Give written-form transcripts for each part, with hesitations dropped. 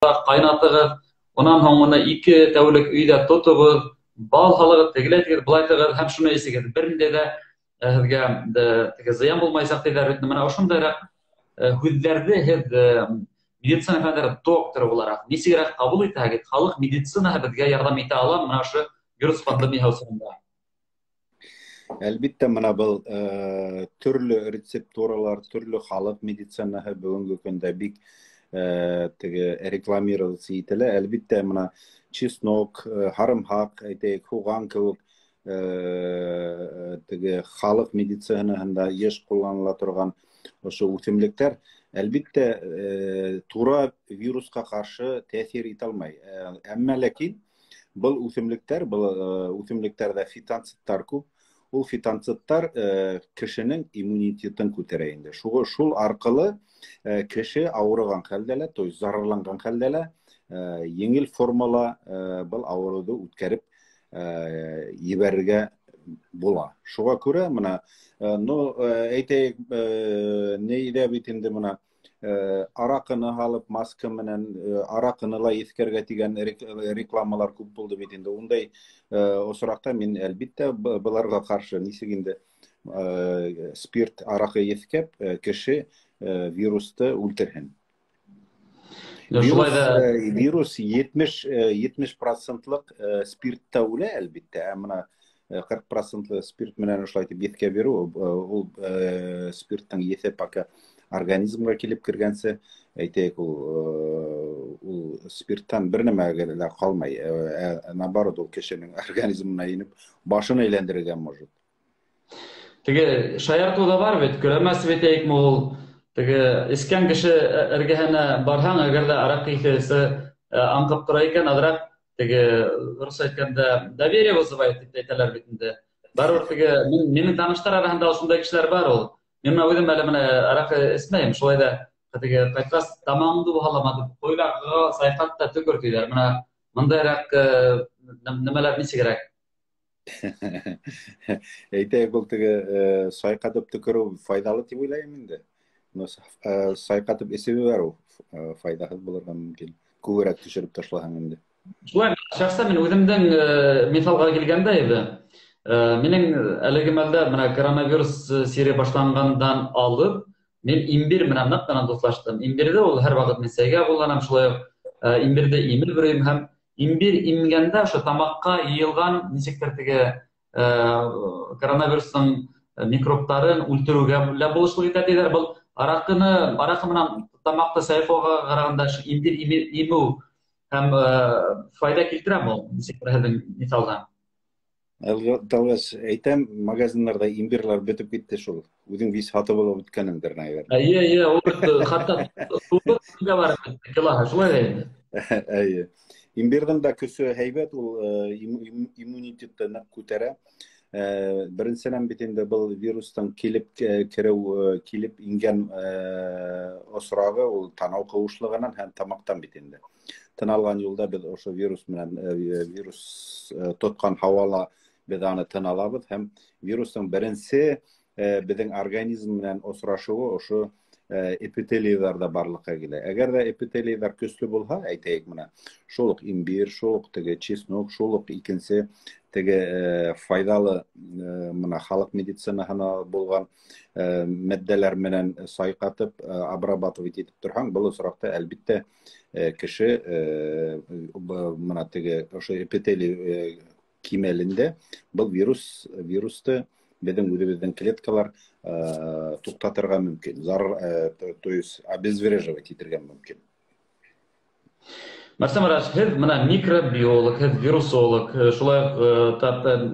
кайнатыгыз, унан соң моны 2 тәүлек өйдә тотыгыз, бал халыгыз, тегеләй тигез, болай тигез һәм шуны эсегез. Бернидә дә һезгә теге зыян булмайсак диләр. Менә ошондайрак һүзләрне һез медицина фәннәре докторы буларак ничегрәк кабул итәгез? Халык медицинаһы безгә ярдәм итә ала менә шу вирус пандемиясы усында. Әлбиттә, менә был төрле рецептуралар, төрле халык медицинаһы бүгенге көндә бик теге рекламироваться ителә. Әлбиттә, менә чеснок, һарымһак, әйтәйек, хуган кебек теге халык медицинаһында еш кулланыла торган ошо үсемлектәр, әлбиттә, тура вируска каршы тәэсир итә алмай. Әмма ләкин был үсемлекләрдә фитонциттар күп. Ул фитонциттар кешенең иммунитетын күтәрә инде. Шул аркылы кеше авырган хәлдә, то есть зарарланган хәлдә, еңел формала был авыруды үткәреп ебәрергә була. Шуга күрә менә, әйтәйек, нидә бит инде менә аракыны алып маска менән аракыны ла искәргә тигән рекламалар күп булды бит инде. Ундай осракта мин әлбиттә буларга каршы нисек инде спирт аракы искәп кеше вирусты үлтерһен. Вирус 70% спиртта үлә әлбиттә, менә 40% спирт менән ошолай итеп искә бирү, ул спирттың есе пока организмга килеп кергәнсе, әйтәйек, ул спирттан бер нәмәгә дә калмай, наоборот, ул кешенең организмына инеп, башын әйләндерергә может. Теге шаярту да бар бит, күрәмәс бит әйтик ул теге искән кеше эргәһенә барһаң, әгәр дә арак ихлесе аңкып тора икән, адрак теге рус әйткәндә доверие вызывает дип әйтәләр бит инде. Барыбер теге минең таныштар арасында шундай кешеләр бар ул. Мен үзем әле менә арак эсмәйм, шулай да теге кайткас тамамды баһаламады. Койларга сайкатта төкер диләр. Менә мондайрак нәмәләр ничегрәк? Әйтәйек, ул теге сайкатып төкерү файдалы дип уйлайм инде. Сайкатып эсебе бар ул, файдаһыз булырга мөмкин. Күбрәк төшереп ташлаһаң инде. Шулай, шәхсән мин үземдән мисалга килгәндә иде. Минең әлеге мәлдә менә коронавирус сире башлангандан алып, мин имбир менән нык кына дуслаштым. Имбирдә ул һәр вакыт мин сәйгә кулланам, шулай имбирдә имел бирәм һәм имбир имгәндә ошо тамакка йыелган ничектер теге коронавирустың микробтарын үлтерүгә лә булышлык итә диләр. Бу аракы менән тамакта сайфага караганда имбир имү һәм файда килтерәме ул? Ничектер һезнең мисалда? Талгаш, әйтәм, магазиннарда имбирлар бетеп китте шул. Үзең вис һатып алып үткәнеңдер, наверное. Ул хатта тулы бар килоһы, шулай инде. Имбирдин да көсө һәйбәт, ул иммунитетты нык күтәрә. Беренчедән бит инде был вирустың килеп ингән осрагы ул танау кылышлыгынан һәм тамактан бит инде. Тыналган юлда без ошо вирус менән вирус тоткан һавала без аны тыналабыз һәм вирустың беренче безнең организм белән осрашуы ошо эпителийларда барлыкка килә. Әгәр дә эпителийлар көчле булса, әйтәйек менә, шул ук имбир, шул ук теге чеснок, шул ук икенче теге файдалы менә халык медицинаһына булган матдәләр менән сайкатып, обрабатывать итеп торһаң, бу осракта әлбиттә кеше менә теге ошо эпителий кимәлендә бу вирусты безнең үзебезнең клеткалар туктатырга мөмкин. То есть обезвреживать итәргә мөмкин. Марсамараш, һез менә микробиолог, һез вирусолог, шулай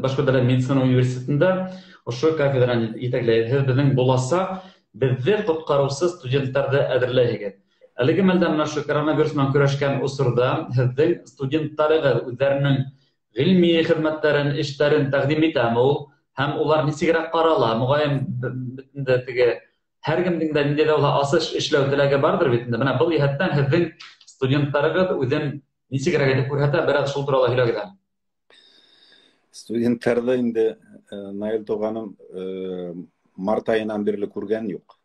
башка дәүләт медицина университетында ошо кафедраны итәкләйсез. Һез безнең буласак, безне коткарусы студентларны әзерләйсез. Әлеге мәлдә менә шу коронавирус белән көрәшкән усурда һезнең студентларыгыз үзләренең гыйльми хезмәтләрен, эшләрен тәкъдим итәме ул? Һәм улар ничегрәк карала? Мөгаен битендә теге һәр кемнең дә ниндәй дә асыш эшләү теләге бардыр битендә. Менә бу җәһәттән һезнең студентларыгыз үзен ничегрәк итеп күрһәтә, бераз шул турында һөйләгез. Студентларда инде Наил туганым март айынан бирле күргән юк.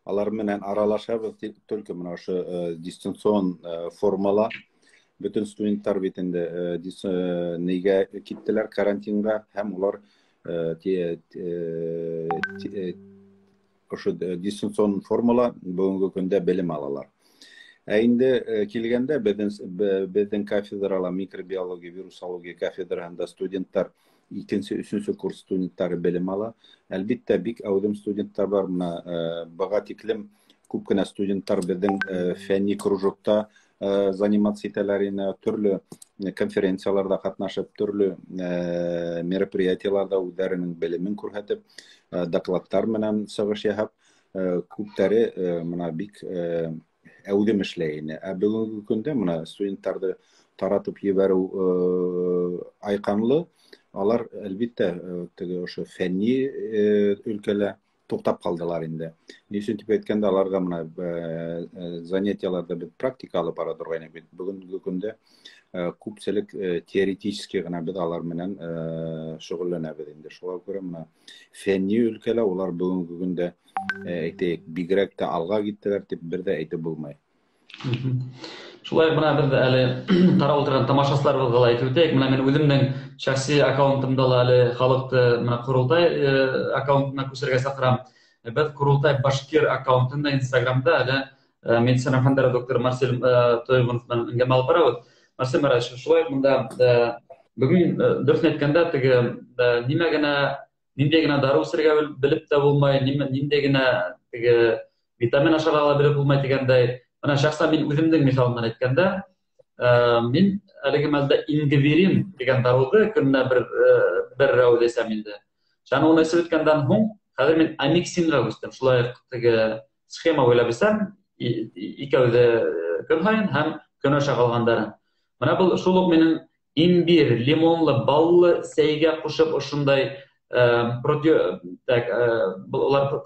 алар менен аралашабыз только мына ошо дистанцион формала. Бүтүн студенттар битинде неге киттилер карантинга, һәм улар ошо дистанцион формала бүгүнкү көндө билим алалар. Инде килгенде биздин кафедрала микробиология, вирусология кафедрасында студенттар 2-3 курс студенттары билим ала. Әлбиттә, бик әүдем студенттар бар. Мына бага тиклем күп кенә студенттар биздин фәнни кружокта заниматься итәләр, төрле конференцияларда катнашып, төрле мероприятияларда үзләренең белемен күрһәтеп, докладтар менән чыгыш яһап, күптәре мына бик әүдем эшләй. Бүгенге көндә мына студенттарды таратып ебәрү айканлы. Алар әлбиттә теге ошо фәнни өлкәлә туктап калдылар инде. Ни өчен дип әйткәндә, аларга мына занятияларда бит практика алып бара торган бит. Бүгенге көндә күпселек теоретически гына бит алар менән шөгыльләнәбез инде. Шуңа күрә мына фәнни өлкәлә улар бүгенге көндә әйтәйек, бигрәк тә алга киттеләр дип бер дә әйтеп булмай. Шулай мына бер әле карап утырган тамашачыларыбызга әйтеп үтәйек. Менә мен үземнең шәхси аккаунтымда ла әле халыкты менә Курултай аккаунтына күчерергә сакырам. Без Курултай Башкир аккаунтында Инстаграмда әле медицина фәннәре доктор Марсель Тоевонов белән иңгәм алып барабыз. Марсель Мараш, шулай монда бүген дөресен әйткәндә теге нимә генә нинди генә дару сөргә белеп тә булмай, нинди генә теге витамин ашарга белеп булмай дигәндәй. Менә шәхсән мин үземнең мисалымнан әйткәндә, мин әлеге мәлдә ингвирин дигән даруны көненә бер рәү дисәм инде. Шуны уны сөйткәндән һуң, хәзер мин амиксинга күчтем. Шулай теге схема уйлап бисәм, икәүдә көн һайын һәм көн аша калгандары. Менә бу шул ук минем имбир, лимонлы, баллы сәйгә кушып ошондай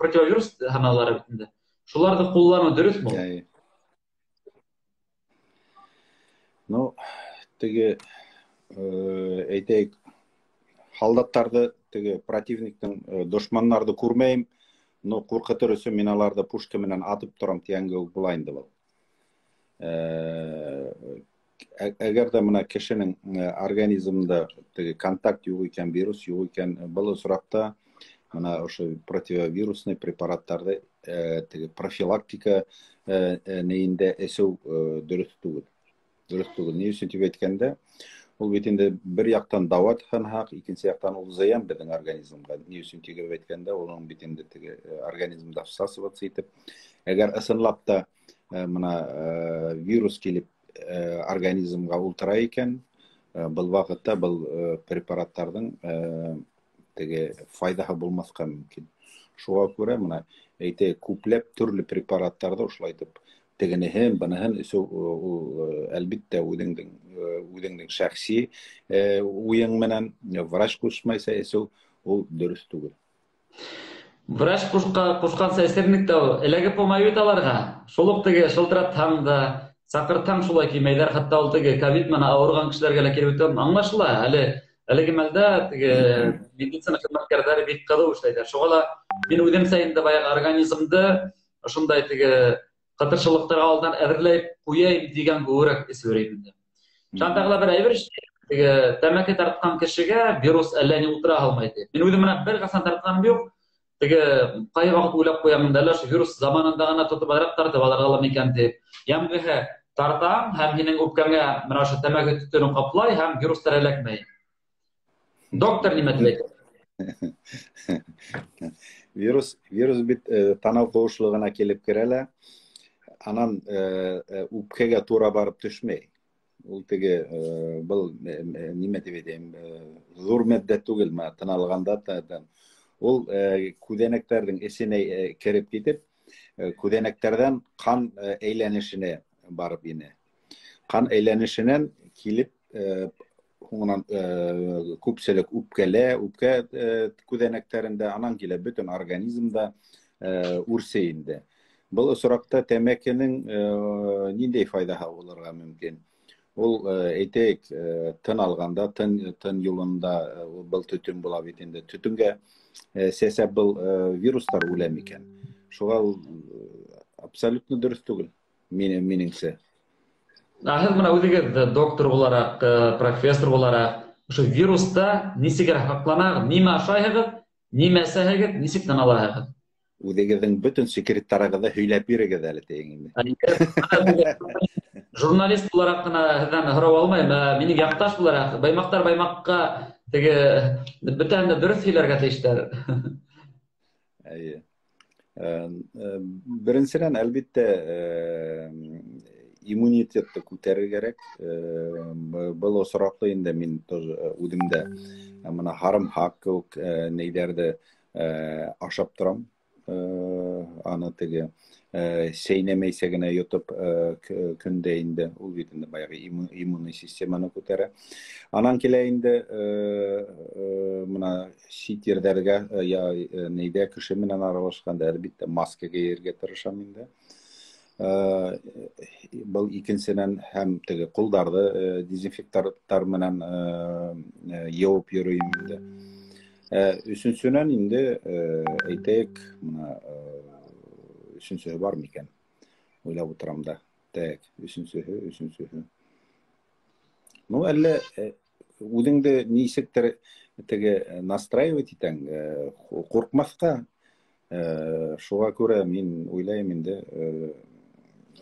противовирус һәммәләре битендә. Шуларны куллану дөресме? Ну, теге әйтәйек, солдаттарды, теге противниктің дошманнарды күрмәйм, но куркытыр өчен мин аларда пушка менән атып торам дигәнгә була инде бу. Әгәр дә менә кешенең организмында теге контакт юк икән, вирус юк икән, бу осракта менә ошо противовирусный препараттарды теге профилактика нәендә эсеү дөрес түгел. Ни өчен дип әйткәндә, ул бит инде бер яктан дават хак, икенче яктан ул зыян безнең организмга. Ни өчен дип әйткәндә, улың бит инде теге организмда всасываться итеп, әгәр ысынлап та менә вирус килеп организмга ултыра икән, был вакытта был препараттарның теге файдаһы булмаска мөмкин. Шуңа күрә менә әйтәйек, күпләп төрле препараттарды ушулай итеп тегенеһен, быныһын ул әлбиттә үзеңнең шәхси уең менән врач кушмайса эсеү ул дөрес түгел. Врач кушканса эсерник тә эләгеп булмай бит аларга. Шул ук теге шылтыратсаң да, сакыртсаң шулай кимәйләр, хәтта ул теге ковид менән авырган кешеләргә лә килеп үтә. Аңлашыла, әлеге мәлдә теге медицина хезмәткәрләре бик кылу эшләйләр. Шуңа да мин үзем сәйендә баягы организмды ошондай теге кытыршылыктарга алдан әзерләп куяйм дигән күрәк эсверәйм инде. Шундагы бер әйбер теге тәмәке тарткан кешегә вирус әллә ни утыра алмый ди. Мин үзем менә бер касан тартканым юк. Теге кай вакыт уйлап куям инде, вирус заманында гына тотып арак тартып аларга микән дип. Ямгыһы тартам һәм һинең үпкәңә менә ошо тәмәке төтүне каплай һәм вирустар эләкмәй. Доктор нимә дип әйтә? Вирус бит танау куышлыгына килеп керәләр. Анан үпкәгә тура барып төшмәй. Ул теге был нимә дип әйтәм, зур матдә түгел, тын алганда да. Ул күзәнәкләрнең эсенә кереп китеп, күзәнәкләрдән кан әйләнешенә барып инә. Кан әйләнешенән килеп, һуңнан күпселек үпкә күзәнәкләрендә, анан килә бөтен организмда үрсә инде. Бұл осракта тәмәкенең ниндәй файдаһы булырга мөмкин? Ул әйтәйек, тын алганда, тын юлында был төтен була бит инде. Төтөнгә сәсәп был вирустар үлә микән? Шугал абсолютно дөрес түгел. Минеңчә. Һез менә үзегез доктор буларак, профессор буларак, ошо вируста нисек хакланагыз, нимә ашайһығыз, нимә әсәһегез, нисек алаһығыз? Үҙегеҙҙең бөтөн секреттарығыҙҙы һөйләп бирегеҙ әле тиген инде. Журналист буларак кына һеҙҙән һорау алмайым, минең яҡташ буларак, Баймаҡтар Баймаҡҡа теге бөтәһен дә дөрөҫ һөйләргә тейештәр. Беренсенән, әлбиттә, иммунитетты күтәрер кәрәк. Был осраҡлы инде мин тоже үҙемдә мына һарымһаҡ кеүек нейҙәрҙе ашап торам. Аны теге сәйнәмәйсә генә йотоп көндә инде ул бит инде баяғы иммунный системаны күтәрә. Анан килә инде мына сит ерҙәргә нейҙә кеше менән аралашҡанда әлбиттә маска кейергә тырышам инде. Был икенсенән һәм теге ҡулдарҙы дезинфекторлар менән йыуып йөрөйөм инде. Өсөнсөнән инде әйтәйек, өсөнсөһө бар микән? Уйлап утырам да. Так, өсөнсөһө. Ну, әллә үҙеңде нисектер теге настраивать итәң, ҡурҡмаҫҡа. Шуға күрә мин уйлайым инде,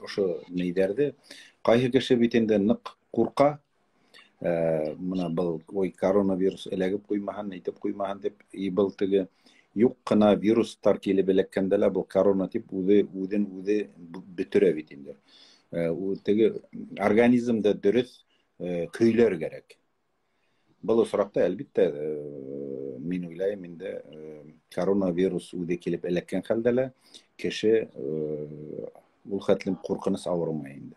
ошо нейҙәрҙе ҡайһы кеше бит инде ныҡ ҡурҡа. Мына был коронавирус эләгеп ҡуймаһын, әйтеп ҡуймаһын дип, был теге юҡ ҡына вирустар килеп эләккәндә лә был корона тип үҙен бөтөрә бит инде. Теге организмда дөрөҫ көйләр кәрәк. Был осраҡта, әлбиттә, мин уйлайым инде, коронавирус үҙе килеп эләккән хәлдә лә кеше ул хәтлем ҡурҡыныс ауырмай инде.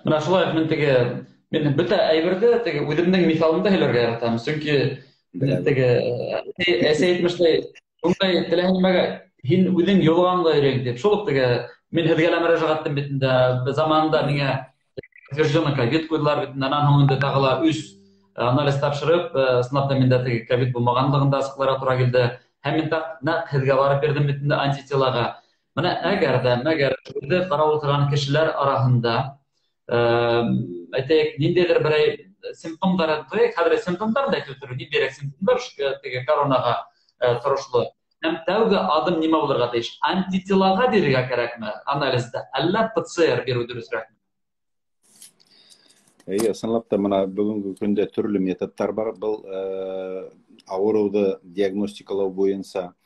Менә шулай мин теге мен бөтә әйберҙе теге үҙемдең миҫалымда һөйләргә яратам. Сөнки теге әсә әйтмешләй, ундай теләһә нимәгә һин үҙең йолғанға өйрән дип. Шул уҡ теге мин һеҙгә лә мөрәжәғәт иттем бит инде. Заманында миңә подтвержденный ковид ҡуйҙылар бит инде. Анан һуң инде тағы ла 3 анализ тапшырып, сынапта миндә теге ковид булмағанлығын да асыҡларға тура килде. Һәм мин нәҡ һеҙгә барып бирҙем бит инде антителаға. Менә әгәр үҙе ҡарап ултырған кешеләр араһында әйтәйек, ниндәйҙер берәй симптомдар әйтәйек, хәҙер симптомдар да әйтеп торор, ниндәйерәк симптомдар теге коронаға торошло. Һәм тәүге аҙым нимә булырға тейеш? Антителаға бирергә кәрәкме анализда, әллә ПЦР биреү дөрөҫөрәкме? Ысынлап та мына бөгөнгө көндә төрлө методтар бар. Был ауырыуҙы диагностикалау буйынса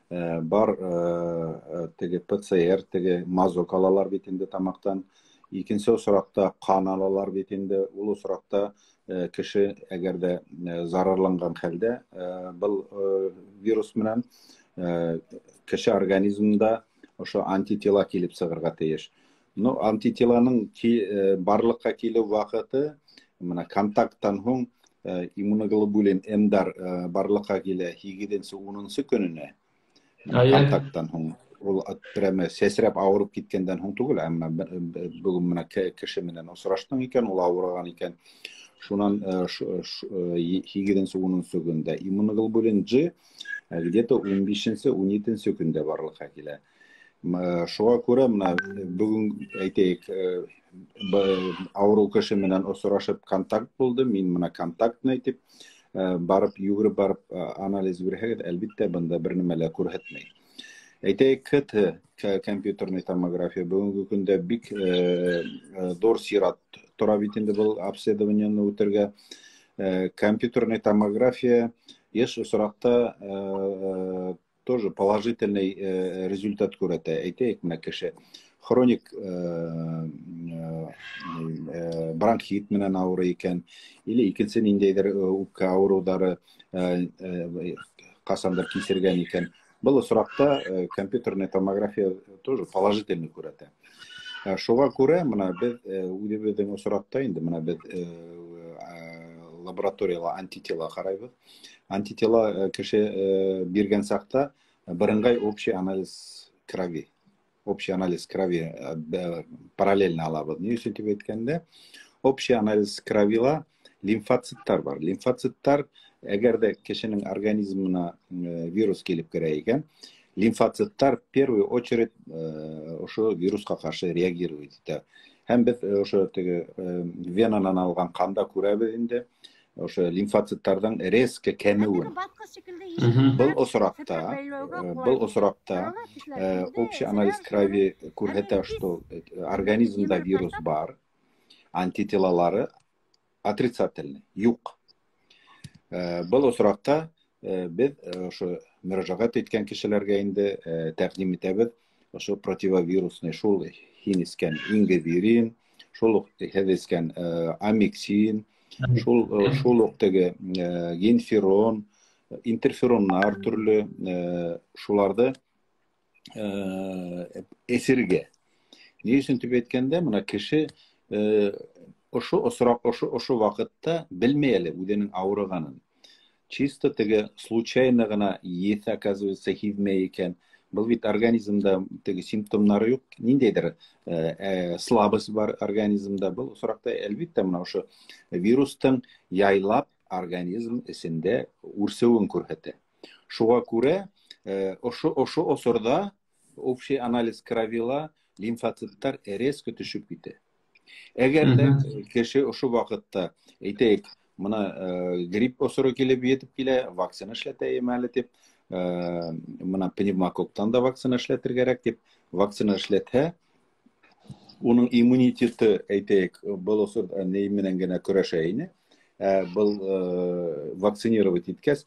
бар теге ПЦР, теге мазок алалар бит инде тамаҡтан. Икенсе осраҡта ҡан алалар бит инде. Ул осраҡта кеше әгәр дә зарарланған хәлдә был вирус менән кеше организмында ошо антитела килеп сығырға тейеш. Но антителаның барлыҡҡа килеү ваҡыты мына контакттан һуң иммуноглобулин М-дар барлыҡҡа килә 8-10 көнөнә. Контакттан һуң ул прямо сәсрәп ауырып киткәндән һуң түгел, әммә бөгөн мына кеше менән осраштың икән, ул ауырған икән. Шунан 8-10 көндә иммуноглобулин G где-то 15-17 көндә барлыҡҡа килә. Шуға күрә мына бөгөн әйтәйек, ауырыу кеше менән осрашып контакт булды, мин мына контактны итеп барып, йүгереп барып анализ бирһәгеҙ, әлбиттә бында бер нәмә лә күрһәтмәй. Әйтәйек, КТ, компьютерный томография, бөгөнгө көндә бик ҙур сират тора бит инде был обследованияны үтергә. Компьютерный томография йыш осраҡта тоже положительный результат күрәтә. Әйтәйек, менә кеше хроник бронхит менән ауырый икән, или икенсе ниндәйҙер үпкә ауырыуҙары ҡасандыр кисергән икән. Был осраҡта компьютерный томография тоже положительный күрәтә. Шуға күрә, мына беҙ үҙебеҙҙең осраҡта инде мына беҙ лабораторияла антитела ҡарайбыҙ. Антитела кеше биргән саҡта бірыңғай общий анализ крови. Общий анализ крови параллельно алабыҙ. Ни өсөн тип әйткәндә, общий анализ кровила лимфоциттар бар. Лимфоциттар, әгәр дә кешенең организмына вирус килеп керә икән, лимфоциттар в первую очередь ошо вирусқа каршы реагирует итә. Һәм без ошо теге венанан алган канда күрәбез инде ошо лимфоциттардан резко кемүен. Был осракта общий анализ крови күрһәтә, что организмда вирус бар, антителалары отрицательный, юк. Был осракта без ошо мөрәҗәгать иткән кешеләргә инде тәкъдим итәбез. Ошо противовирусный шул хинискән ингибирин, шул хәдискән амиксин, шул ук теге генферон, интерфероннар төрле шуларды эсергә. Ни өчен дип әйткәндә, моны кеше ошо вакытта белмәй әле үзенең авырганын. Чисто теге случайно гына ес, оказывается, һизмәй икән. Был бит организмда теге симптомнары юк, ниндәйдер слабость бар организмда. Был осракта әлбиттә менә ошо вирустың яйлап организм эсендә үрсеүен күрһәтә. Шуңа күрә ошо осорда общий анализ кровила лимфоциттар резко төшүп китә. Әгәр дә кеше ошо вакытта әйтәйек, мына грипп осыры килеп етеп килә, вакцина эшләтәйем әле дип, мына пневмококктан да вакцина эшләтергә кирәк дип, вакцина эшләтһә, уның иммунитеты әйтәйек, был осырда ни менән генә көрәшә ине. Был вакцинировать иткәс,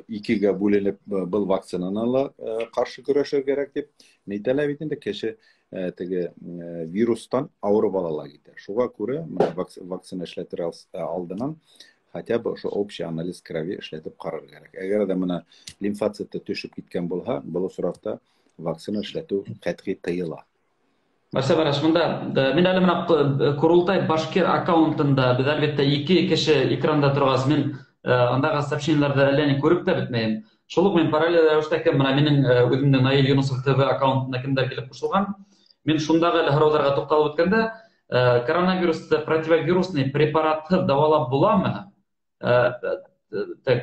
икегә бүленеп был вакцинаны каршы көрәшә кирәк дип, нәйтәләр бит инде кеше теге вирустан авырып алалар китә. Шуңа күрә вакцина эшләтер алдыннан хотя бы ошо общий анализ крови эшләтеп карар кирәк. Әгәр дә моны лимфоцитты төшеп киткән булһа, был осракта вакцина эшләтү катгый тыела. Барса бараш, монда мин әле менә Курултай Башкир аккаунтында без әлбәттә 2 кеше экранда торгас, мин андагы сообщениеләрдә әллә ни күреп тә бетмәем. Шул ук мин параллель рәвештә менә минең үземнең Наил Юнусов ТВ аккаунтына кемдер килеп кушылган. Мин шундагы һорауларга тукталып үткәндә, коронавирусты противовирусный препаратты давалап буламы? Так,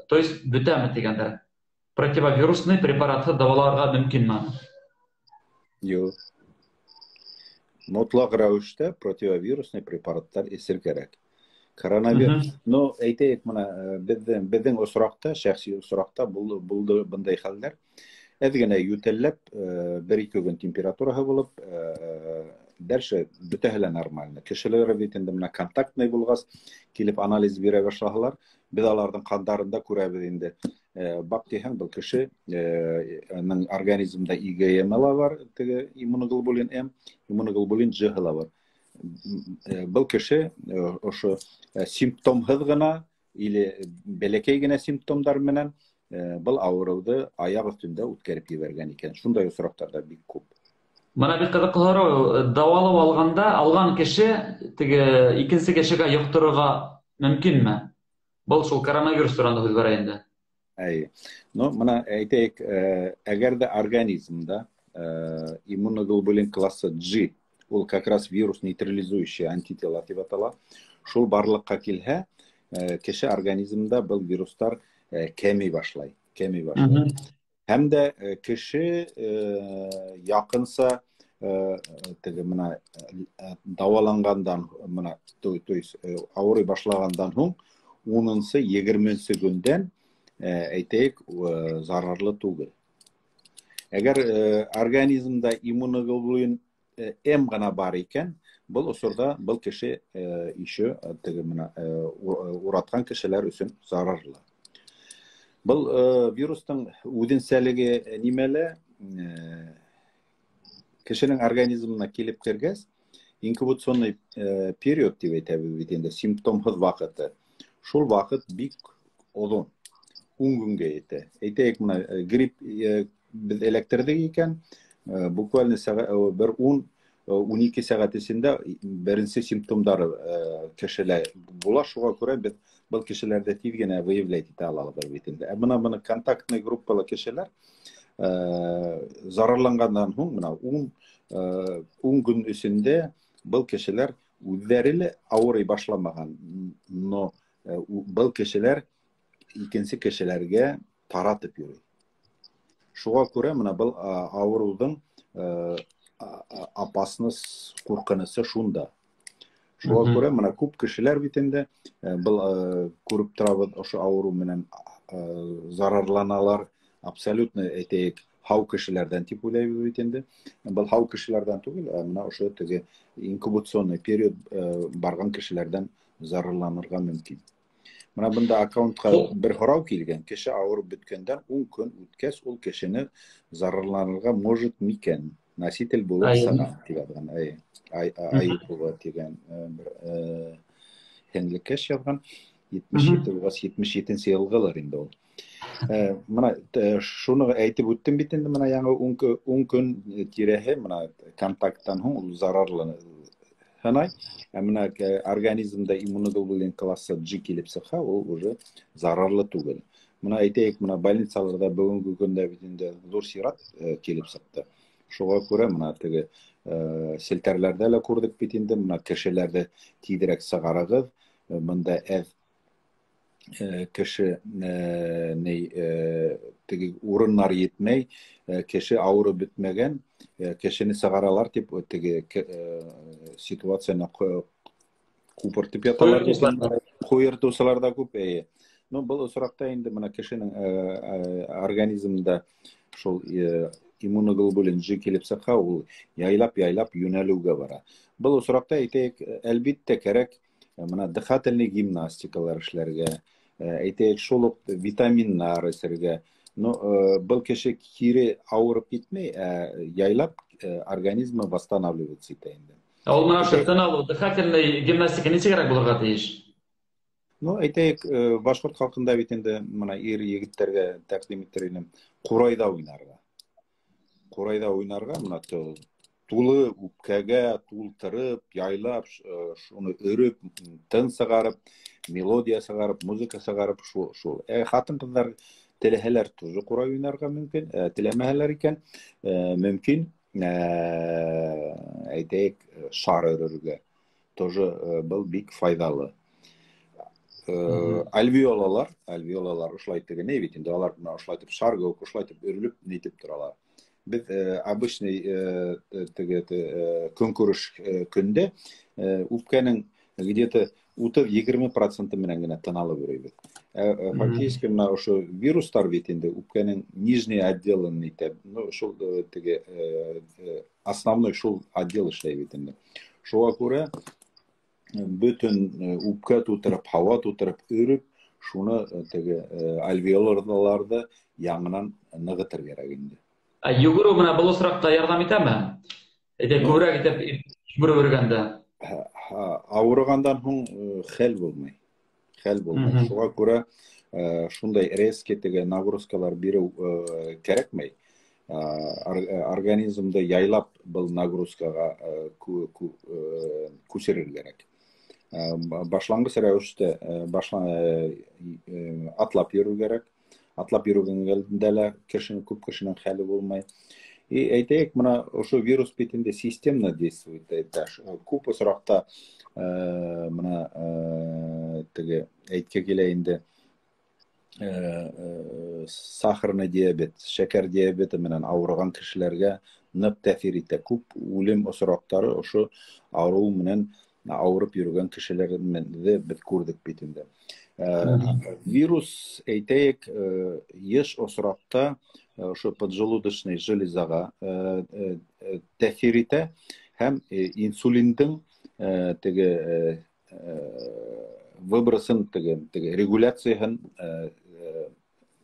то есть бүтәме дигәндә, противовирусный препаратты даваларга мөмкинме? Юк. Мотлак рәвештә противовирусный препараттар эсер кирәк. Коронавирус, но әйтәйек, менә безнең осракта, шәхси осракта булды бындай хәлләр. Әдгәнә ютәлләп, 1-2 көн температураһы булып, дальше бөтәһе нормально. Кешеләр бит инде менә контактный булгас, килеп анализ бирә башлагалар. Без аларның кандарында күрәбез инде. Бак дигән был кеше организмда IgM бар, теге иммуноглобулин М, иммуноглобулин G бар. Был кеше ошо симптомһыз гына или бәләкәй генә симптомдар менән был авыруды аяк өстендә үткәреп ебәргән икән. Шундай осрактарда бик күп. Мына бик кызыклы һорау, давалап алган кеше теге икенче кешегә йоктырырга мөмкинме? Был шул коронавирус турында һүз бара инде. Но мына әйтәйек, әгәр дә организмда иммуноглобулин классы G, ул как раз вирус нейтрализующий антитела дип атала, шул барлыкка килһә, кеше организмда был вирустар кеми башлай. Һәм дә кеше якынса теге мына давалангандан, мына то есть авырый башлагандан һуң 10-нчы 20-нчы көндән әйтәйек зарарлы түгел. Әгәр организмда иммуноглобулин М гына бар икән, был осырда был кеше еще теге мына ураткан кешеләр өчен зарарлы. Был вирустың үзенчәлеге нимәле? Кешенең организмына килеп кергәс, инкубационный период дип әйтәбез бит инде, симптомһыз вакыты. Шул вакыт бик озын, 10 көнгә җитә. Әйтәйек, менә грипп без эләктердек икән, буквально бер 10-12 сәгать эчендә беренче симптомдары кешеләр була. Шуңа күрә без был кешеләрдә тиз генә выявлять итә алабыз бит инде. Моны контактный группалы кешеләр зарарлангандан һуң, менә 10 көн эчендә был кешеләр үзләре авырый башламаган, но был кешеләр икенче кешеләргә таратып йөри. Шуға күрә мына был ауырудың опасность куркынысы шунда. Шуға күрә мына күп кешеләр бит инде был күреп торабыз ошо авыру менән зарарланалар. Абсолютно әйтәйек һау кешеләрдән дип уйлайбыз бит инде. Был һау кешеләрдән түгел, мына ошо теге инкубационный период барган кешеләрдән зарарланырга мөмкин. Мына бында аккаунтка бер һорау килгән. Кеше авырып беткәндән 10 көн үткәч ул кешене зарарланырга может микән? Носитель булып сана дигән. Айыпова дигән бер хәнлекәш язган. 77 елгылар инде ул. Мына шуны әйтеп үттем бит инде, мына яңа 10 көн тирәһе мына контакттан һуң ул зарарланыр. Ханай, мына организмда иммуноглобулин классы G килеп сыха, ул уже зарарлы түгел. Мына әйтәйек, мына больницаларда бүгенге көндә бит инде зур сират килеп сыкты. Шуға күрә мына теге селтәрләрдә лә күрдек бит инде, мына кешеләрдә тиҙерәк сыгарыгыз, монда кеше теге урыннар етмәй, кеше ауырып бетмәгән, кешене сыгаралар дип теге ситуацияны купыртып яталар, куертусылар да күп. Ну, был осракта инде мына кешенең организмында шул иммуноглобулин G килеп сыха, ул яйлап юнәлүгә бара. Был осракта әйтәйек, әлбиттә кәрәк мына дыхательный гимнастикалар эшләргә, әйтәйек шул ук витаминнар эсергә. Но был кеше кире ауырып китмәй, яйлап организмы восстанавливается итә инде. Ул менә шуны алу, дыхательный гимнастика ничегрәк булырга тиеш? Ну, әйтәйек, башкорт халкында бит инде мына ир егетләргә тәкъдим иттерелем, курайда уйнарга. Курайда уйнарга мына тулы үпкәгә тултырып, яйлап, шуны өреп, тын сыгарып, мелодия сыгарып, музыка сыгарып шул. Хатын-кызлар теләһәләр тоже курай уйнарга мөмкин, теләмәһәләр икән, мөмкин әйтәйек шар өрергә. Тоже был бик файдалы. Альвеолалар ушулай тегене бит инде, алар мына ушулай тип шарга ушулай тип өрүлүп нетип туралар. Biz обычный теге көнкүреш көндә үпкәнең где-то 30-20% менән генә тын алып йөрибез. Фактически мына ошо вирустар бит инде үпкәнең нижний отделын итә. Ну шул теге основной шул отдел эшләй бит инде. Шуңа күрә бөтен үпкә тутырып, һава тутырып өрүп, шуны теге альвеоларларда яңынан ныгытыр кирәк инде. Йөгерү менә был осракта ярдәм итәме? Күбрәк итеп йөгерү өргәндә. Авыргандан һуң хәл булмый. Шуңа күрә шундай резкий теге нагрузкалар бирү кирәкмәй. Организмда яйлап был нагрузкага күсерер кирәк. Башлангыч рәвештә атлап йөрү кирәк. Атлап йөргәндә лә күп кешенең хәле булмай. И әйтәйек, мына ошо вирус бит инде системно действует. Күп осракта мына теге әйткә килә инде сахарный диабет, шәкәр диабеты менән авырган кешеләргә нык тәэсир итә. Күп үлем осрактары ошо авыру менән авырып йөргән кешеләрне без күрдек бит инде. Вирус әйтәйек еш осракта ошо поджелудочный железага тәэсир итә һәм инсулиндың теге выбросын теге регуляциясын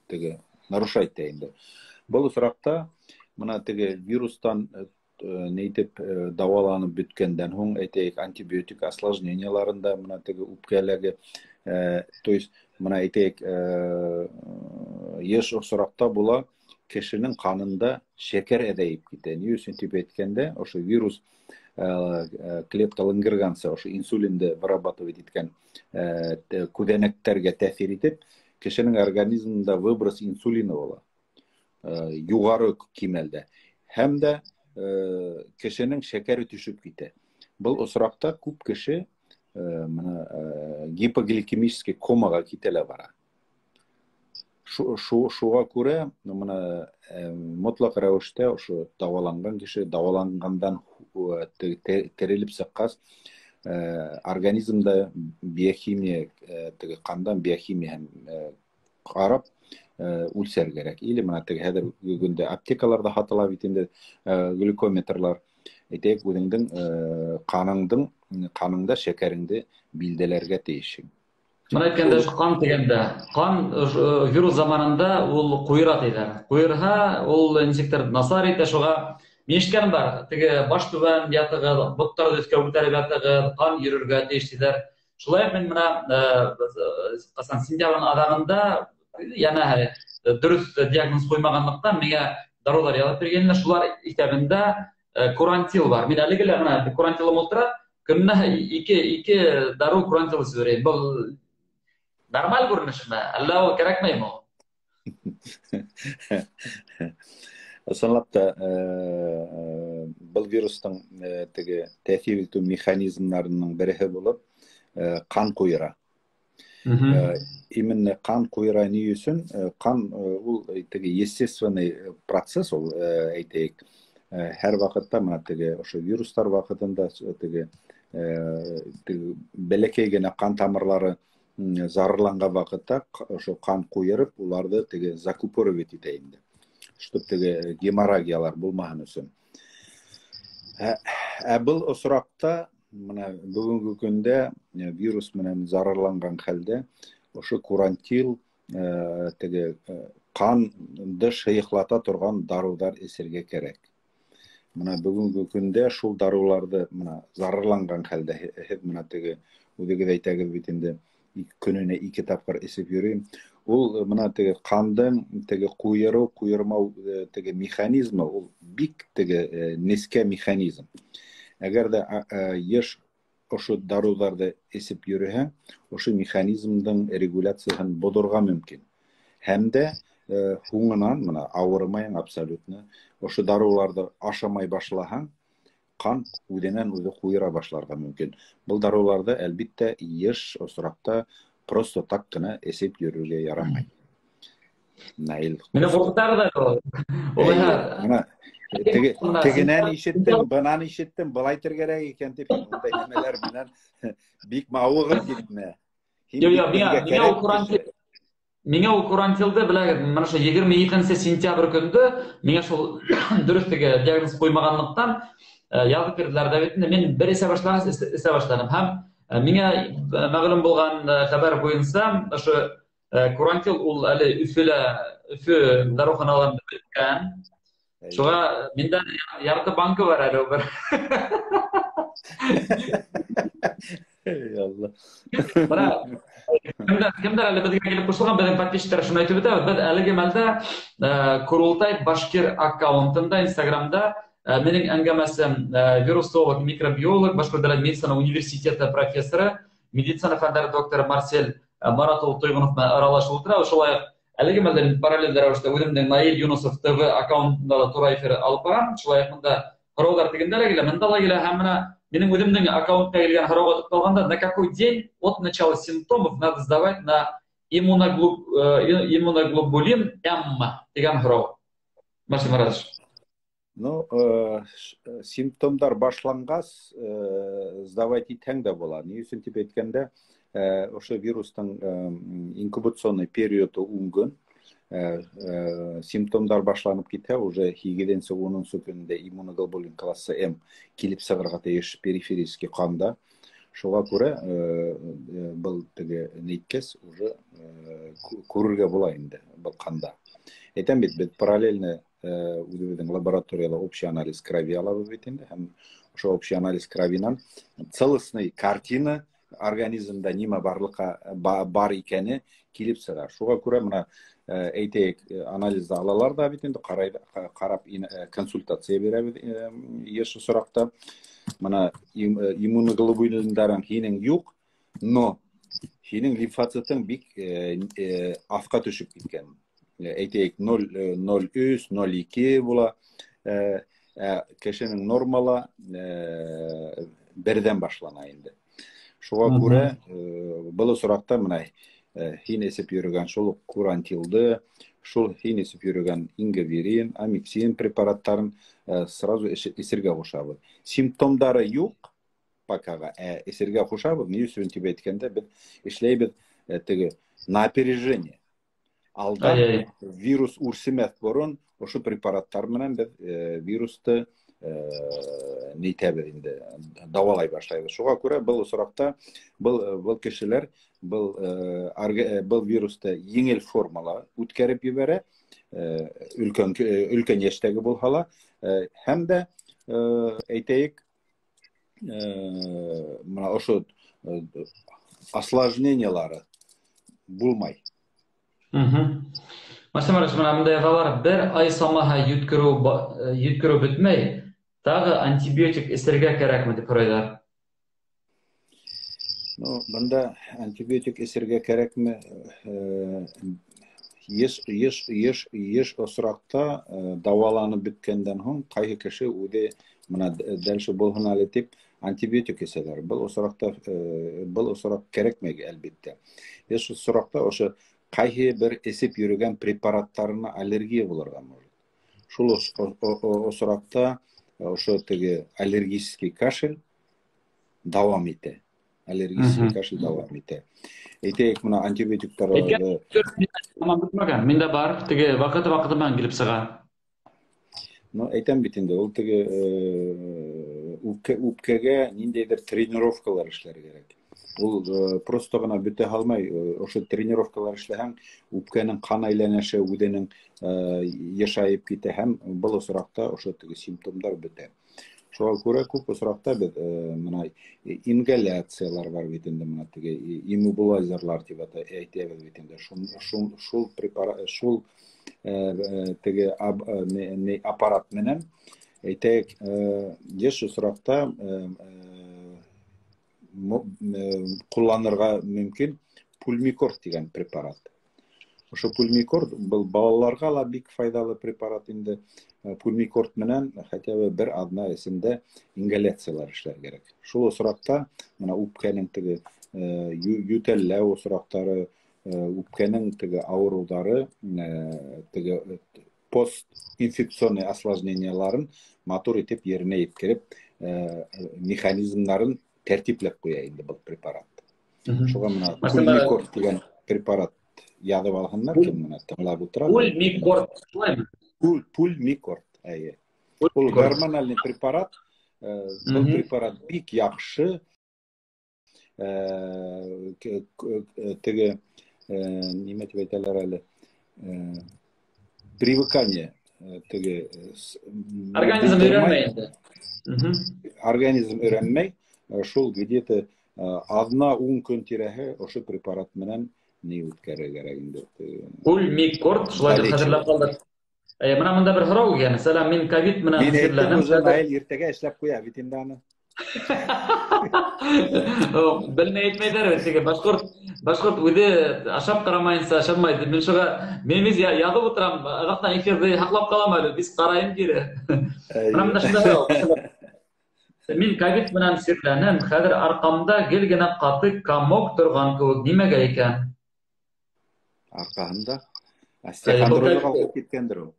теге нарушать итә инде. Бу осракта мына теге вирустан нейтеп даваланып беткәндән һуң әйтәйек антибиотик осложненияларында мына теге үпкәләге то есть мына әйтәйек еш осракта була кешенең канында шәкәр әзәеп китә. Ни өчен дип әйткәндә, ошо вирус клепталынгырганса, ошо инсулинды вырабатывать иткән күзәнәктәргә тәэсир итеп, кешенең организмында выброс инсулина була. Югары кимәлдә. Һәм дә кешенең шәкәре төшүп китә. Бу осракта күп кеше гипогликемический комага китәләр бара. Шуға күрә, мына мотлак рәвештә ошо дәваланган кеше дәвалангандан терелеп сыккас, организмда биохимия, теге кандан биохимияһын карап үлсәр кирәк. Или мына теге хәзер бүгенде аптекаларда һатыла бит инде глюкометрлар. Әйтәйек, үзеңнең каныңда шәкәреңде билдәләргә тиешең. Мына әйткәндә қан дигәндә, қан вирус заманында ул куйра диләр. Куйырга ул ничектер насар итә, шуга мин ишеткәнем бар. Теге баш түбән ятыгы, боттарны өскә күтәреп ятыгы, қан йөрергә тиеш диләр. Шулай мин менә касан сентябрьнең адагында яна дөрес диагноз куймаганлыктан миңа дарулар язып бергәннәр. Шулар исәбендә курантил бар. Мин әлеге менә курантилым ултыра, көненә ике дару курантил сөйрәйм. Бу нормаль күренешме? Әллә ул кирәкмәйме ул? Ысынлап та был вирустың теге тәэсир итү механизмнарының береһе булып кан куйра. Именно кан куйра ни өчен? Кан ул теге естественный процесс, ул әйтәйек. Һәр вакытта мына теге ошо вирустар вакытында теге бәләкәй генә кан тамырлары зарарланган вакытта ошо кан куйырып, уларды теге закупоривать итә инде. Чтоб теге геморрагиялар булмаһын өчен. Был осракта мына бүгенге көндә вирус менән зарарланган хәлдә ошо курантил теге канды шыйыклата торган дарулар эсергә кирәк. Мына бүгенге көндә шул даруларды мына зарарланган хәлдә мына теге үзегез әйтәгез бит инде көненә 2 тапкыр эсеп йөрим. Ул мына теге кандын теге куйырмау теге механизмы, ул бик теге нескә механизм. Әгәр дә еш ошо даруларды эсеп йөрһәң, ошо механизмдың регуляцияһын бодырга мөмкин. Һәм дә һуңынан мына авырмайың абсолютно. Ошо даруларды ашамай башлаһаң, кан үденән-үзе куйыра башларга мөмкин. Бул даруларды әлбиттә еш осракта просто так кына эсеп йөрергә ярамай. Наил. Менә куркытар да ул. Мына тегенән ишеттем, бынан ишеттем, былай тергәрәк икән дип, мондай нәмәләр белән бик мавыгып китмә. Миңа ул курантилды беләгез, менә шу 22 сентябрь көндә миңа шул дөрес теге диагноз куймаганлыктан язып бирделәр дә бит. Мин бер эсә башладым. Һәм миңа мәгълүм булган хәбәр буенча, ошо курантил ул әле Өфө даруханаларында биткән. Шуга миндә ярты банкы бар әле бер. Алла. Кемдер әле безгә килеп кушылган, безнең подписчиклар шуны әйтеп үтә. Без әлеге мәлдә Курултай Башкир аккаунтында Инстаграмда менің әңгәмәсем вирусолог, микробиолог, Башкортстан медицина университеты профессоры, медицина фәннәре докторы Марсель Маратов Тойгынов белән аралашып утыра. Шулай әлеге мәлдә параллель рәвештә үземнең Наил Юнусов ТВ аккаунтында да туры эфир алып барам. Шулай монда һораулар тегендә лә монда ла килә һәм менә минем үземнең аккаунтка килгән һорауга тукталганда, на какой день от начала симптомов надо сдавать на иммуноглобулин М дигән һорау. Марсель Маратович. Ну, симптомдар башлангас, сдавать итәң дә була. Ни өчен дип әйткәндә, ошо вирустың инкубационный периоды 10 көн. Симптомдар башланып китә, уже 7-нче 10-нчы көндә иммуноглобулин классы М килеп сыгырга тиеш периферический канда. Шуңа күрә был теге нейткәс уже күрергә була инде был канда. Әйтәм бит, параллельно үзебезнең лабораторияда общий анализ крови алабыз бит инде, һәм ошо общий анализ кровинан целостный картина организмда нимә бар икәне килеп сыга. Шуңа күрә мына әйтәйек, анализда алалар да бит инде, карап консультация бирәбез еш соракта. Мына иммуноглобулиннарың һинең юк, но һинең лимфоцитың бик аска төшеп киткән. Әйтәйек 0,03, 0,2 була. Кешенең нормала бердән башлана инде. Шуңа күрә был соракта менә хин эсеп йөргән шул курантилды, шул хин эсеп йөргән ингавирин, амиксин препараттарын сразу эсергә кушабыз. Симптомдары юк покага, эсергә кушабыз. Ни өчен дип әйткәндә, без эшләйбез теге на опережение. Алдан вирус үрсемәс борын, ошо препараттар менән без вирусты нитәбез инде, давалай башлайбыз. Шуңа күрә был осракта был кешеләр был вирусты еңел формала үткәреп ебәрә, өлкән яшьтәге булһа, һәм дә әйтәйек, менә ошо осложнениялары булмай. Мәсәлән, мондай ягалар бер ай самаһы йөткерү бетмәй, тагы антибиотик эсергә кирәкме дип һорайлар. Монда антибиотик эсергә кирәкме? Еш осракта даваланып беткәндән һуң кайһы кеше үзе менә дәлше булһын әле дип антибиотик эсәләр. Был осракта кирәкмәй әлбәттә. Еш осракта ошо кайһы бер эсеп йөргән препараттарына аллергия булырга мөмкин. Шул осракта ошо теге аллергический кашель дәвам итә. Аллергический кашель дәвам итә. Әйтәйек, менә антибиотикларны Миндә бар, теге вакыты менән килеп сыга. Әйтәм бит инде, ул теге үпкәгә ниндәйдер тренировкалар эшләргә кирәк. Ул просто гына бетә алмай, ошо тренировкалар эшләһәң, үпкәнең кан әйләнеше үзенең яшайып китә һәм был осракта ошо теге симптомдар бетә. Шуңа күрә күп осракта без менә ингаляциялар бар бит инде, менә теге иммобилайзерлар дип әйтәбез бит инде. Шул препарат, шул теге аппарат менән әйтәйек, еш осракта кулланырга мөмкин пульмикорд дигән препарат. Ошо пульмикорд был балаларга ла бик файдалы препарат инде. Пульмикорд менән хотя бы бер адна эсендә ингаляциялар эшләр кирәк. Шул осракта менә үпкәнең теге ютәлләү осрактары, үпкәнең теге авырулары, теге постинфекционный осложненияларын матур итеп yerine yetkirip механизмнарын тәртипләп куя инде был препарат. Шуңа менә пульмикорд дигән препарат язып алганнар, кем менә тыңлап утыра. Пульмикорд, шулаймы? Пульмикорд, әйе. Ул гормональный препарат, был препарат бик яхшы, теге нимә дип әйтәләр әле, привыкание, теге организм өйрәнмәй инде. Организм өйрәнмәй, шул где-то адна-ун көн тирәһе ошо препарат менән ни үткәрергә кирәк инде. Пульмикорд, шулай дип хәтерләп калдык. Менә монда бер һорау килгән. Мәсәлән, мин ковид менән хәзерләнәм. Иртәгә эшләп куя бит инде аны. Белмәй әйтмәйләр, теге башкорт үзе ашап карамайынса ашамайды. Мин шуга язып утырам, агактан эфирде хаклап калам әле, биз карайым кире. Менә монда шундай һорау. Мин ковид менән хәзерләнәм, хәзер аркамда гел генә каты комок торган кебек, нимәгә икән? Аркаһында остеохондрозга алып киткәндер ул.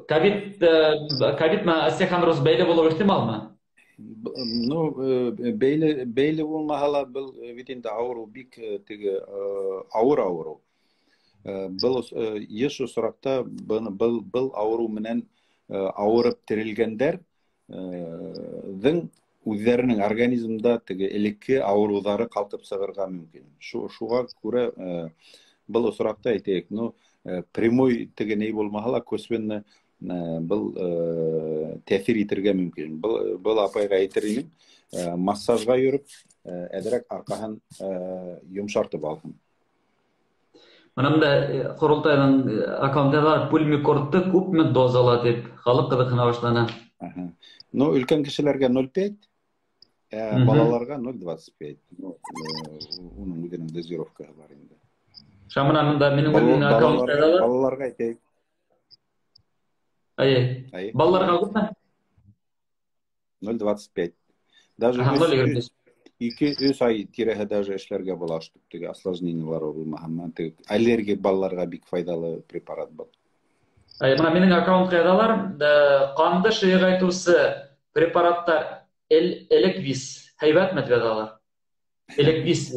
Ковид менән остеохондроз бәйле булыр ихтималмы? Бәйле булмаһа ла, был бит инде авыру бик теге авыр авыру. Был еш осракта был авыру менән авырып терелгәндәр үзләренең организмда теге элекке авырулары калкып сыгырга мөмкин. Шуга күрә был осракта әйтәйек, прямой теге ни булмаһа ла, косвенный был тәэсир итәргә мөмкин. Был апайга әйтер идем, массажга йөреп, әзрәк аркаһын йомшартып алсын. Менә монда Корылтайның аккаунтында пульмикордты күпме дозала дип халык кызыксына башлана. Өлкән кешеләргә 0,5, балаларга 0,25. Уның үзенең дозировкасы бар инде. Шамына монда минем аккаунтында балаларга әйтәйек. Балаларга күпме? 0,25. Даже 2-3 ай тирәһе даже эшләргә була штук теге осложнениелар булмаһыннан теге аллергик балаларга бик файдалы препарат был. Мына минең аккаунтка язалар, канды шыйгайтучы препараттар Элеквис. Һәйбәтме дип язалар? Элеквис.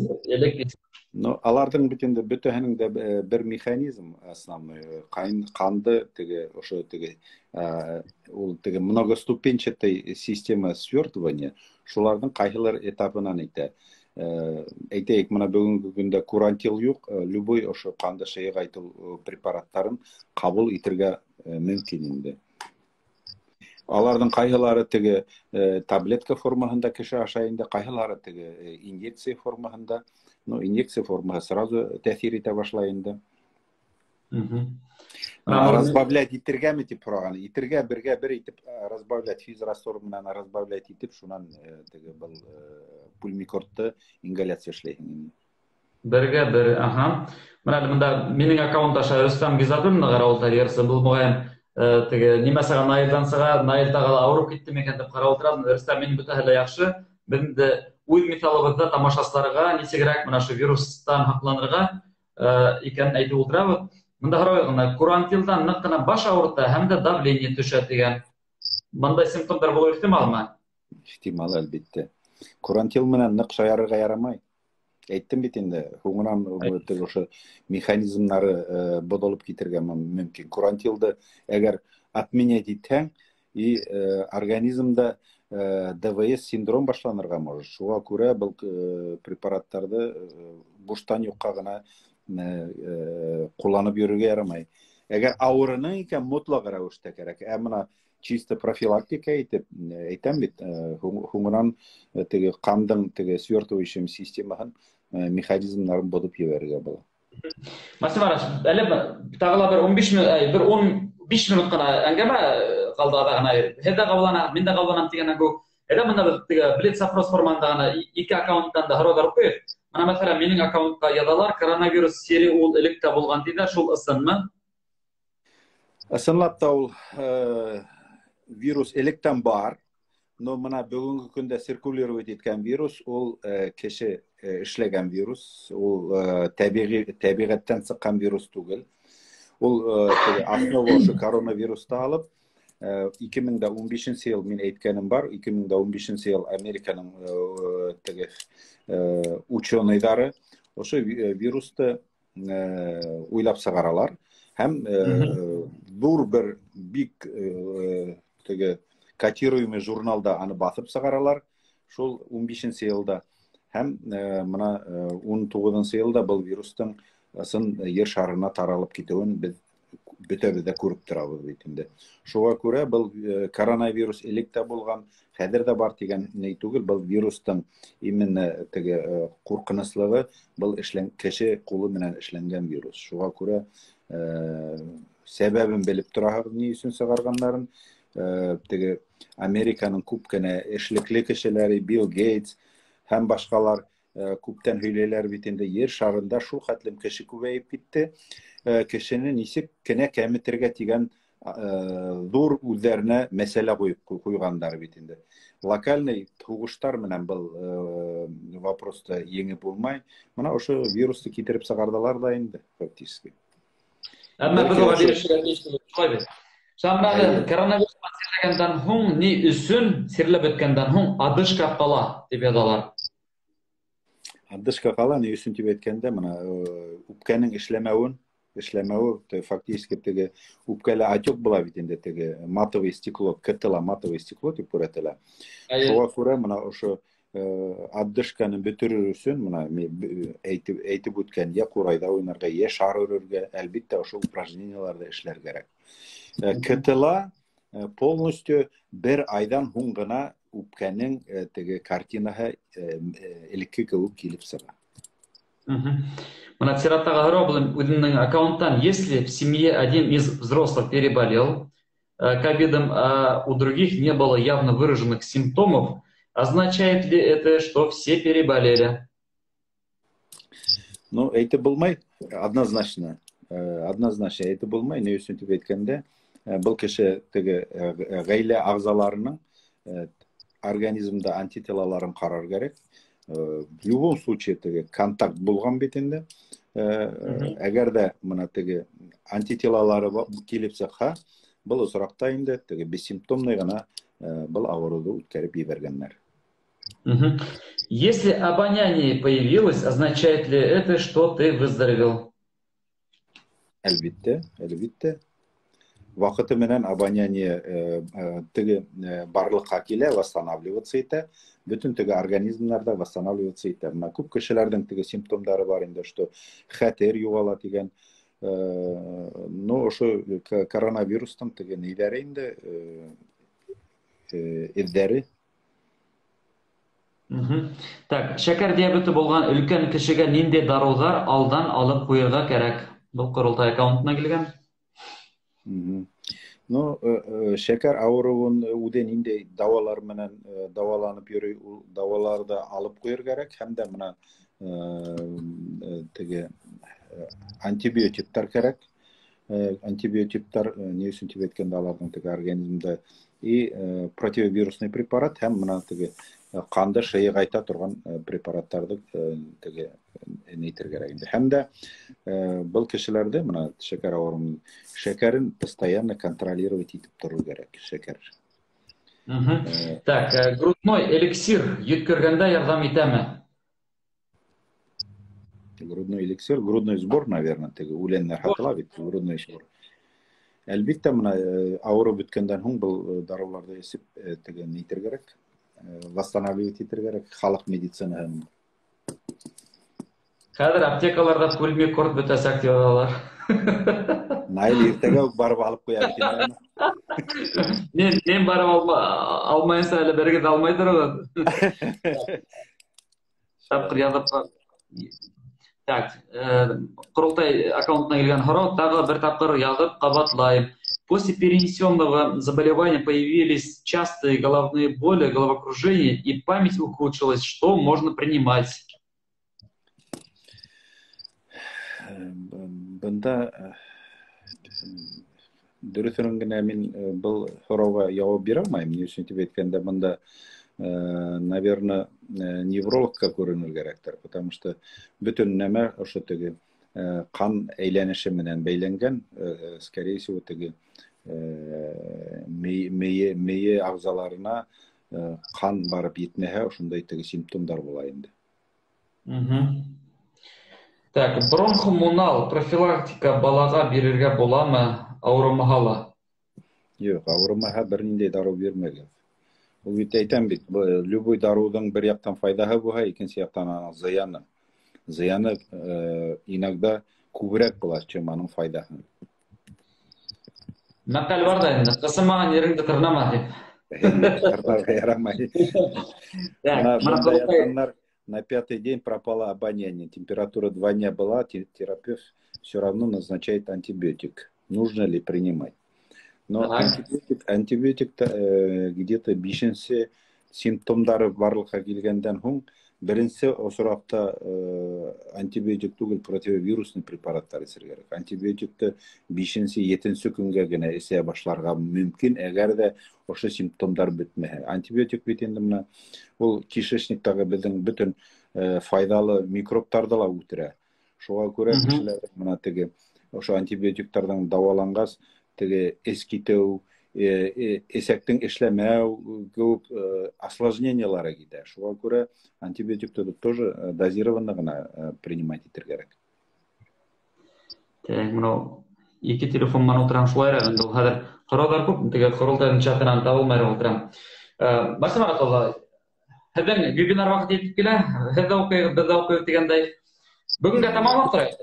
Но алардың бит инде бөтәһенең дә бер механизм основной. Канды теге ошо теге ул теге многоступенчатый система свертывания шуларның кайһылар этабынан әйтә. Әйтәйек, мына бүгенге көндә курантил юк, любой ошо канды шыйгайту препараттарын кабул итәргә мөмкин инде. Алардың кайһылары теге таблетка формасында кеше ашай инде, кайһылары теге инъекция формасында. Но инъекция формасы сразу тәэсир итә башлай инде. Разбавлять итергәме дип сораган. Итергә бер итеп разбавлять физраствор менән разбавлять итеп, шуннан теге был пульмикортты ингаляция эшләйһең. Бер, Менә монда минең аккаунтта Рөстәм Гизадуллин каравылтар ярсы бул бугай теге нимәсәгә Наилдан сыга, Наилдагы авырып китте микән дип каравылтырам. Рөстәм минем бөтәһе яхшы. Бинде уй мисалыбызда тамашачыларга ничегрәк менә шу вирустан һакланырга икән әйтеп утырабыз. Монда һарагына курантилдан нык кына баш авырта һәм дә давление төшә дигән. Мондай симптомдар булу ихтималмы? Ихтимал, әлбәттә. Курантил менән нык шаярырга ярамай. Әйттем бит инде, һуңынан ошо механизмнары бодолып китергә мөмкин. Курантилды әгәр отменять итһәң, и организмда ДВС синдром башланырга может. Шуңа күрә был препараттарды буштан юкка гына кулланып йөрергә ярамай. Әгәр авырының икән, мотлак рәвештә кирәк. Мына чисто профилактика итеп әйтәм бит, һуңынан теге кандың теге свертывающий системаһын механизмнарын бодып ебәрергә була. Масим Араш, әле тагыла бер 15 минут кына әңгәмә калды гына. Һәдә кабулана, миндә кабуланам дигәннән бу. Әдә монда теге блиц опрос формасында гына 2 аккаунттан да һорау куйып. Мына мәсәлән, минең аккаунтка язалар, коронавирус сире ул электә булган диләр, шул ысынмы? Ысынлап та ул вирус электән бар, но мына бүгенге көндә циркулировать иткән вирус ул кеше эшләгән вирус, ул табигатьтән сыккан вирус түгел. Ул основа ошо коронавируста алып 2015 ел мин әйткәнем бар, 2015 ел Американың теге ученыйлары ошо вирусты уйлап сыгаралар һәм зур бер бик теге котируемый журналда аны басып сыгаралар. Шул 15 елда һәм мына 19 елда был вирустың сын ер шарына таралып китүен без бөтәбез дә күреп торабыз бит инде. Шуңа күрә был коронавирус электә булган, хәзер дә бар дигән ни түгел, был вирустың именно теге куркынычлыгы был кеше кулы менән эшләнгән вирус. Шуңа күрә сәбәбен белеп торабыз ни өчен сыгарганнарын. Теге Американың күп кенә эшлекле кешеләре, Билл Гейтс һәм башкалар күптән һөйләйләр бит инде, ер шарында шул хәтлем кеше күбәеп китте. Кешене ничек кенә кәметергә тигән зур үзләренә мәсьәлә куйгандар бит инде. Локальный тугыштар менән был вопроста еңеп булмай, мына ошо вирусты китереп сыгардылар да инде фактически. Әмма без аңа бирешергә тиешлек куй бит. Шамралы коронавирус сирләгәндән һуң ни өчен сирләп беткәндән һуң адышка кала дип язалар. Адышка кала ни өчен дип әйткәндә, мына үпкәнең эшләмәүе фактически теге үпкәле отек була бит инде, теге матовое стекло, КТЛ матовое стекло дип күрәтелә. Шуңа күрә мына ошо адышканы бөтерер өчен мына әйтеп үткән, я курайда уйнарга, я шар өрергә, әлбәттә ошо упражненияларда эшләр кирәк. КТЛ полностью бер айдан һуң гына үпкәнең теге картинаһы элекке кебек килеп сыга. Мына Сираттагы һорау булып үзенең аккаунттан: если в семье один из взрослых переболел ковидом, а у других не было явно выраженных симптомов, означает ли это, что все переболели? Ну, әйтеп булмай, однозначно әйтеп булмай, ни өчен дип әйткәндә, был кеше теге гаилә агзаларының организмда антителаларын карар кирәк. В любом случае теге контакт булган бит инде. Әгәр дә моны теге антителалары килеп сыгса, был осракта инде теге бессимптомный гына был авыруды үткәреп ебәргәннәр. Если обоняние появилось, означает ли это, что ты выздоровел? Әлбиттә, әлбиттә. Вакыты менән обоняние теге барлыкка килә, восстанавливаться итә. Бүтән теге организмнарда восстанавливаться итә. Менә күп кешеләрдән теге симптомдары бар инде, что хәтер югала дигән. Но ошо коронавирустан теге ниләре инде эҙҙәре. Так, шәкәр диабеты булган өлкән кешегә ниндәй дарулар алдан алып куярга кәрәк? Бу Ҡоролтай аккаунтына килгән. Но шәкәр ауыруын үҙе ниндәй дауалар менән дауаланып йөрөй, ул дауаларҙы алып ҡуйыр кәрәк, һәм дә менә теге антибиотиктар кәрәк. Антибиотиктар ни өсөн тип әйткәндә аларның теге организмда и противовирусный препарат һәм менә теге ҡанды шыйығайта торған препараттарҙы теге нитер кәрәк инде. Һәм дә был кешеләрҙе менә шәкәр ауырыуын шәкәрен постоянно контролировать итеп тору кәрәк, шәкәр. Так, грудной эликсир йөткөргәндә ярҙам итәме? Грудной эликсир, грудной сбор, наверное, теге үләннәр һатыла бит, грудной сбор. Әлбиттә, менә ауырыу бөткәндән һуң был даруларҙы эсеп теге нитер кәрәк, восстанавливать итер кәрәк, халыҡ медицинаһын. Хәҙер аптекаларда пульми корт бөтәсәк диyorlar. Наил иртәгә үк барып алып ҡуя бит. Мен барып алмайынса әле бергә дә алмайҙыр ул. Тапҡыр яҙып. Так, Ҡоролтай аккаунтына килгән һорау, тағы бер тапҡыр яҙып ҡабатлайым. После перенесенного заболевания появились частые головные боли, головокружение и память ухудшилась. Что можно принимать? Бында дөрөҫөн генә мин был һорауға яуап бирә алмайым. Ни өсөн тип әйткәндә, бында, наверное, неврологка күренер кәрәктер, потому что бөтөн нәмә ошо теге ҡан әйләнеше менән бәйләнгән, скорее всего, теге мейе ағзаларына ҡан барып етмәһә, ошондай теге симптомдар була инде. Так, бронхомунал профилактика балаға бирергә буламы, ауырмаһа ла? Юҡ, ауырмаһа бер ниндәй дарыу бирмәгеҙ. Ул бит әйтәм бит, любой дарыуҙың бер яҡтан файдаһы булһа, икенсе яҡтан зыяны. Зыяны иногда күберәк була, чем аның файдаһы. Мәҡәл бар да инде, ҡысымаған ереңде тырнама тип. Тырнарға ярамай. На пятый день пропало обоняние. Температура 2 дня была, терапевт все равно назначает антибиотик. Нужно ли принимать? Но антибиотик где-то бишенсе симптомдары барлыққа келгәндән һуң, беренсе осракта антибиотик түгел, противовирусный препараттар эсер кәрәк. Антибиотикты 5-7 көнгә генә эсә башларга мөмкин, әгәр дә ошо симптомдар бөтмәһә. Антибиотик бит инде менә ул кишечниктагы безнең бөтен файдалы микробтарҙы ла үтерә. Шуға күрә кешеләр менә теге ошо антибиотиктардан дауаланғас, теге эс китеү, эсәктең эшләмәү кеүек осложнениялары китә. Шуға күрә антибиотикты тоже дозированно гына принимать итер кәрәк. Так, мынау ике телефондан ултырам, шулайыраҡ инде ул хәҙер һорауҙар күп, теге Ҡоролтайҙың чатынан табылмай ултырам. Барса Маратовна, һеҙҙең вебинар ваҡыты етеп килә, һеҙ ҙә уҡыйығыҙ, беҙ ҙә уҡыйыҡ дигәндәй. Бөгөнгә тамамлап торайыҡ.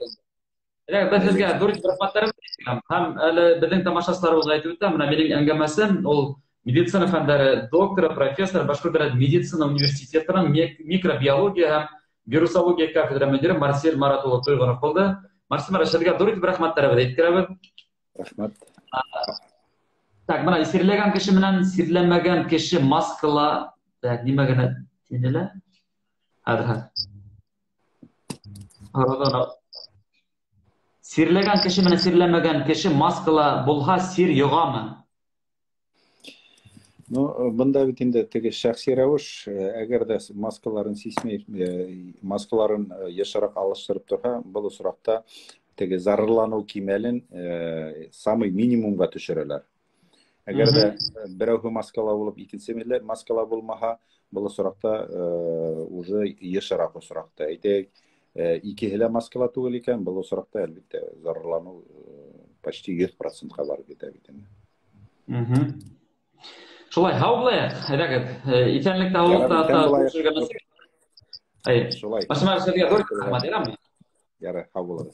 Беҙ һеҙгә ҙур рәхмәттәребеҙ әйтәм. Һәм әле беҙҙең тамашасыларыбыҙға әйтеп үтәм, менә минең әңгәмәсем ул медицина фәндәре докторы, профессор, Башҡорт дәүләт медицина университетының микробиология һәм вирусология кафедра мөдире Марсель Марат улы Туйғанов булды. Марсель Марат, һеҙгә ҙур рәхмәттәребеҙ әйткерәбеҙ. Рәхмәт. Так, менә сирләгән кеше менән сирләмәгән кеше маскала, так, нимә генә тинелә? Хәҙер. Сирләгән кеше менән сирләмәгән кеше маскала булһа, сир йоғамы? Ну, бында бит инде теге шәхси рәвеш, әгәр дә маскаларын сисмәй, маскаларын ешрак алыштырып торһа, был осракта теге зарарлану кимәлен самый минимумга төшерәләр. Әгәр дә берәүһе маскала булып, икенчесе маскала булмаһа, был осракта уже ешрак осракта. Әйтәйек, икеһе лә маскала түгел икән, был осракта әлбиттә зарарлану почти 100%-ка барып җитә бит инде. Шулай, һау булайыҡ, әйҙәгеҙ. Иҫәнлектә, һаулыҡта Шулай. Башыма рәхмәт, яраймы? Ярай, һау булығыҙ.